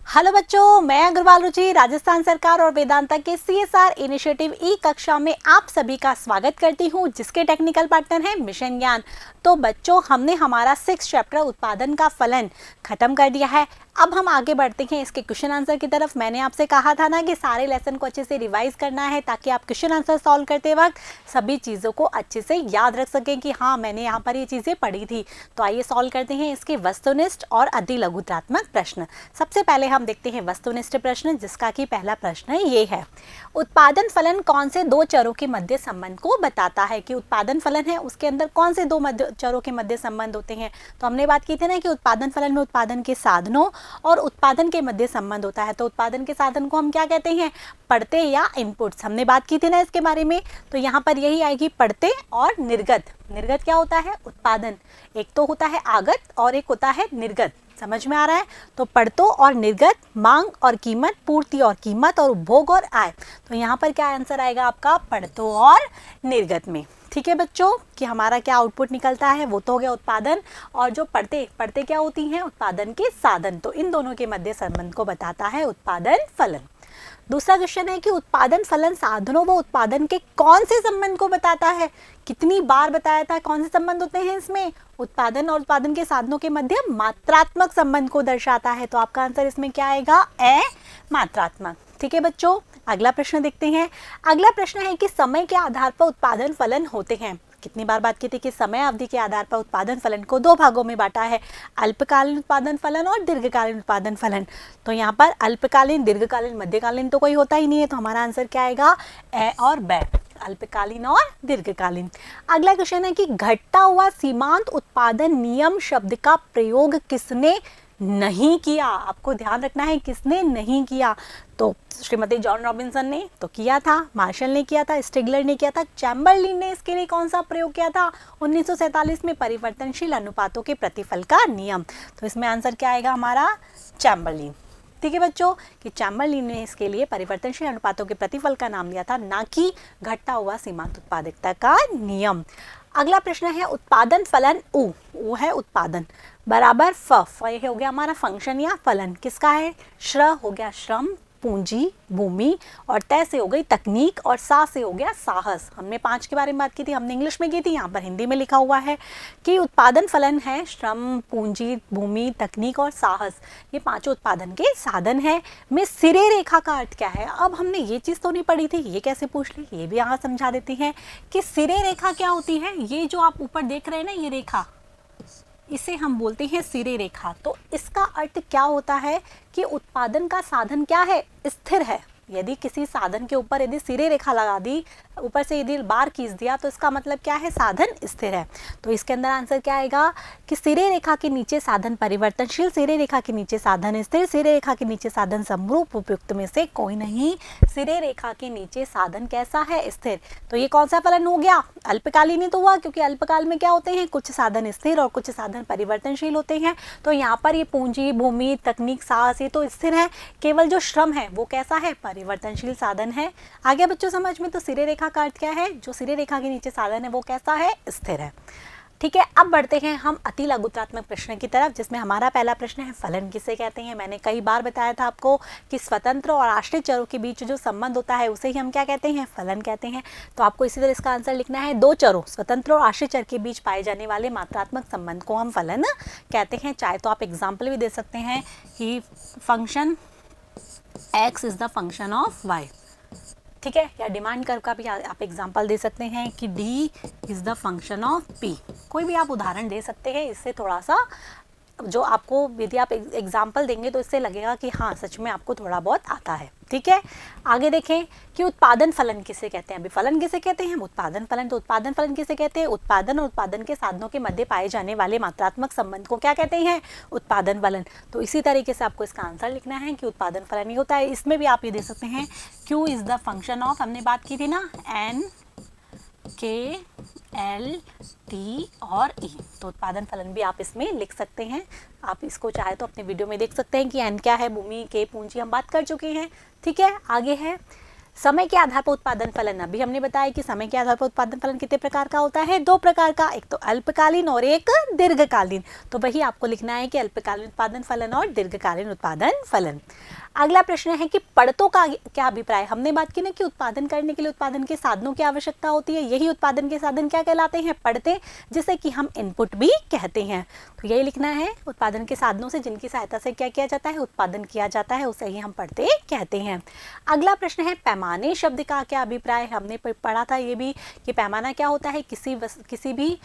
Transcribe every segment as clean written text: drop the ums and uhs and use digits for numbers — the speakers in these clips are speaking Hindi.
हेलो बच्चों, मैं अग्रवाल रुचि राजस्थान सरकार और वेदांता के CSR इनिशिएटिव ई कक्षा में आप सभी का स्वागत करती हूं, जिसके टेक्निकल पार्टनर है मिशन ज्ञान। तो बच्चों, हमने हमारा 6 चैप्टर उत्पादन का फलन खत्म कर दिया है। अब हम आगे बढ़ते हैं इसके क्वेश्चन आंसर की तरफ। मैंने आपसे कहा था ना कि सारे लेसन को अच्छे से रिवाइज करना है ताकि आप क्वेश्चन आंसर सॉल्व करते वक्त सभी चीज़ों को अच्छे से याद रख सकें कि हाँ, मैंने यहाँ पर ये चीज़ें पढ़ी थी। तो आइए सॉल्व करते हैं इसके वस्तुनिष्ठ और अति लघुत्रात्मक प्रश्न। सबसे पहले हम देखते हैं वस्तुनिष्ठ प्रश्न, जिसका कि पहला प्रश्न ये है, उत्पादन फलन कौन से दो चरों के मध्य संबंध को बताता है। कि उत्पादन फलन है उसके अंदर कौन से दो चरों के मध्य संबंध होते हैं। तो हमने बात की थी ना कि उत्पादन फलन में उत्पादन के साधनों और उत्पादन के मध्य संबंध होता है। तो उत्पादन के साधन को हम क्या कहते हैं, पढ़ते या इनपुट्स। हमने बात की थी ना इसके बारे में। तो यहाँ पर यही आएगी पढ़ते और निर्गत। निर्गत क्या होता है, उत्पादन। एक तो होता है आगत और एक होता है निर्गत। समझ में आ रहा है। तो पढ़तों और निर्गत, मांग और कीमत, पूर्ति और कीमत, और उपभोग और आय। तो यहाँ पर क्या आंसर आएगा आपका, पढ़तों और निर्गत में। ठीक है बच्चों, कि हमारा क्या आउटपुट निकलता है, वो तो हो गया उत्पादन। और जो पढ़ते क्या होती हैं, उत्पादन के साधन। तो इन दोनों के मध्य संबंध को बताता है उत्पादन फलन। दूसरा क्वेश्चन है कि उत्पादन फलन साधनों व उत्पादन के कौन से संबंध को बताता है। कितनी बार बताया था, कौन से संबंध होते हैं इसमें, उत्पादन और उत्पादन के साधनों के मध्य मात्रात्मक संबंध को दर्शाता है। तो आपका आंसर इसमें क्या आएगा, मात्रात्मक। ठीक है बच्चों, अगला प्रश्न देखते हैं। अगला प्रश्न है कि समय के आधार पर उत्पादन फलन होते हैं। कितनी बार बात की थी कि समय अवधि के आधार पर उत्पादन फलन को दो भागों में बांटा है, अल्पकालीन उत्पादन फलन और दीर्घकालीन उत्पादन फलन। तो यहाँ पर अल्पकालीन, दीर्घकालीन, मध्यकालीन तो कोई होता ही नहीं है। तो हमारा आंसर क्या आएगा, ए और बै, अल्पकालीन और दीर्घकालीन। अगला क्वेश्चन है कि घटता हुआ सीमांत उत्पादन नियम शब्द का प्रयोग किसने नहीं किया। आपको ध्यान रखना है किसने नहीं किया। तो श्रीमती जॉन रॉबिन्सन ने तो किया था, मार्शल ने किया था, स्टिगलर ने किया था, चैम्बरलिन ने इसके लिए कौन सा प्रयोग किया था, 1947 में परिवर्तनशील अनुपातों के प्रतिफल का नियम। तो इसमें आंसर क्या आएगा हमारा, चैम्बरलिन। ठीक है बच्चों, कि चैम्बरलिन ने इसके लिए परिवर्तनशील अनुपातों के प्रतिफल का नाम लिया था, ना कि घटता हुआ सीमांत उत्पादकता का नियम। अगला प्रश्न है उत्पादन फलन उ, वो है उत्पादन, बराबर फ ये हो गया हमारा फंक्शन या फलन। किसका है, श्र हो गया श्रम, पूंजी, भूमि, और तय से हो गई तकनीक, और सा से हो गया साहस। हमने 5 के बारे में बात की थी, हमने इंग्लिश में की थी, यहाँ पर हिंदी में लिखा हुआ है कि उत्पादन फलन है श्रम, पूंजी, भूमि, तकनीक और साहस। ये पांचों उत्पादन के साधन है। में सिरे रेखा का अर्थ क्या है। अब हमने ये चीज़ तो नहीं पढ़ी थी, ये कैसे पूछ ली, ये भी यहाँ समझा देती हैं कि सिरे रेखा क्या होती है। ये जो आप ऊपर देख रहे हैं ना, ये रेखा, इसे हम बोलते हैं सिरे रेखा। तो इसका अर्थ क्या होता है कि उत्पादन का साधन क्या है, स्थिर है। यदि किसी साधन के ऊपर यदि सिरे रेखा लगा दी, ऊपर से यदि बार खींच दिया, तो इसका मतलब क्या है, साधन स्थिर है। तो इसके अंदर आंसर क्या आएगा कि सिरे रेखा के नीचे साधन परिवर्तनशील, सिरे रेखा के नीचे साधन स्थिर, सिरे रेखा के नीचे साधन समरूप, उपयुक्त में से कोई नहीं। सिरे रेखा के नीचे साधन कैसा है, स्थिर। तो ये कौन सा फलन हो गया, अल्पकालीन ही तो हुआ, क्योंकि अल्पकाल में क्या होते हैं, कुछ साधन स्थिर और कुछ साधन परिवर्तनशील होते हैं। तो यहाँ पर ये पूंजी, भूमि, तकनीक, साहस, ये तो स्थिर है। केवल जो श्रम है वो कैसा है, परिवर्तनशील साधन है। आगे बच्चों समझ में। तो सिरे रेखा का अर्थ क्या है, जो सिरे रेखा के नीचे साधन है वो कैसा है, स्थिर है। ठीक है, अब बढ़ते हैं हम अति लघुत्रात्मक प्रश्न की तरफ, जिसमें हमारा पहला प्रश्न है फलन किसे कहते हैं। मैंने कई बार बताया था आपको कि स्वतंत्र और आश्रित चरों के बीच जो संबंध होता है उसे ही हम क्या कहते हैं, फलन कहते हैं। तो आपको इसी तरह इसका आंसर लिखना है, दो चरों स्वतंत्र और आश्रित चर के बीच पाए जाने वाले मात्रात्मक संबंध को हम फलन कहते हैं। चाहे तो आप एग्जाम्पल भी दे सकते हैं कि function x is the function of y। ठीक है, या डिमांड कर्व का भी आप एग्जाम्पल दे सकते हैं कि d is the function of p। कोई भी आप उदाहरण दे सकते हैं। इससे थोड़ा सा जो आपको, यदि आप एग्जाम्पल देंगे तो इससे लगेगा कि हाँ, सच में आपको थोड़ा बहुत आता है। ठीक है, आगे देखें कि उत्पादन फलन किसे कहते हैं। अभी फलन किसे कहते हैं, उत्पादन फलन। तो उत्पादन फलन किसे कहते हैं, उत्पादन और उत्पादन के साधनों के मध्य पाए जाने वाले मात्रात्मक संबंध को क्या कहते हैं, उत्पादन फलन। तो इसी तरीके से आपको इसका आंसर लिखना है कि उत्पादन फलन ही होता है। इसमें भी आप ये दे सकते हैं, Q is the function of, हमने बात की थी ना, N, K, L, T और E। तो उत्पादन फलन भी आप इसमें लिख सकते हैं। आप इसको चाहे तो अपने वीडियो में देख सकते हैं कि N क्या है, भूमि, K पूंजी, हम बात कर चुके हैं। ठीक है, आगे है समय के आधार पर उत्पादन फलन, अभी हमने बताया कि समय के आधार पर उत्पादन फलन कितने प्रकार का होता है, 2 प्रकार का, एक तो अल्पकालीन और एक दीर्घकालीन। तो वही आपको लिखना है कि अल्पकालीन उत्पादन फलन और दीर्घकालीन उत्पादन फलन। अगला प्रश्न है कि पड़तों का क्या अभिप्राय। हमने बात की ना कि उत्पादन करने के लिए उत्पादन के साधनों की आवश्यकता होती है, यही उत्पादन के साधन क्या कहलाते हैं, पड़ते, जिसे कि हम इनपुट भी कहते हैं। तो यही लिखना है, उत्पादन के साधनों से जिनकी सहायता से क्या किया जाता है, उत्पादन किया जाता है, उसे ही हम पड़ते कहते हैं। अगला प्रश्न है पैमाने शब्द का क्या अभिप्राय। हमने पढ़ा था ये भी कि पैमाना क्या होता है, किसी भी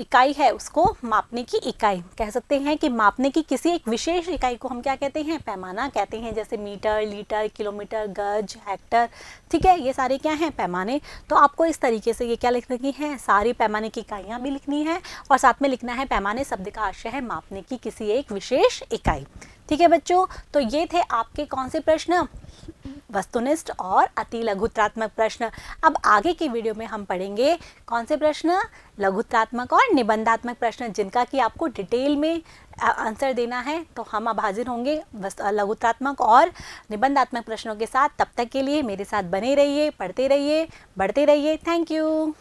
इकाई है उसको मापने की इकाई, कह सकते हैं कि मापने की किसी एक विशेष इकाई को हम क्या कहते हैं, पैमाना कहते हैं। जैसे मीटर, लीटर, किलोमीटर, गज, हेक्टर, ठीक है, ये सारे क्या हैं, पैमाने। तो आपको इस तरीके से ये क्या लिखनी है, सारी पैमाने की इकाइयाँ भी लिखनी है और साथ में लिखना है पैमाने शब्द का आशय है मापने की किसी एक विशेष इकाई। ठीक है बच्चों, तो ये थे आपके कौन से प्रश्न, वस्तुनिष्ठ और अति लघुत्रात्मक प्रश्न। अब आगे की वीडियो में हम पढ़ेंगे कौन से प्रश्न, लघुत्रात्मक और निबंधात्मक प्रश्न, जिनका कि आपको डिटेल में आंसर देना है। तो हम अब हाजिर होंगे लघुत्रात्मक और निबंधात्मक प्रश्नों के साथ। तब तक के लिए मेरे साथ बने रहिए, पढ़ते रहिए, बढ़ते रहिए। Thank you.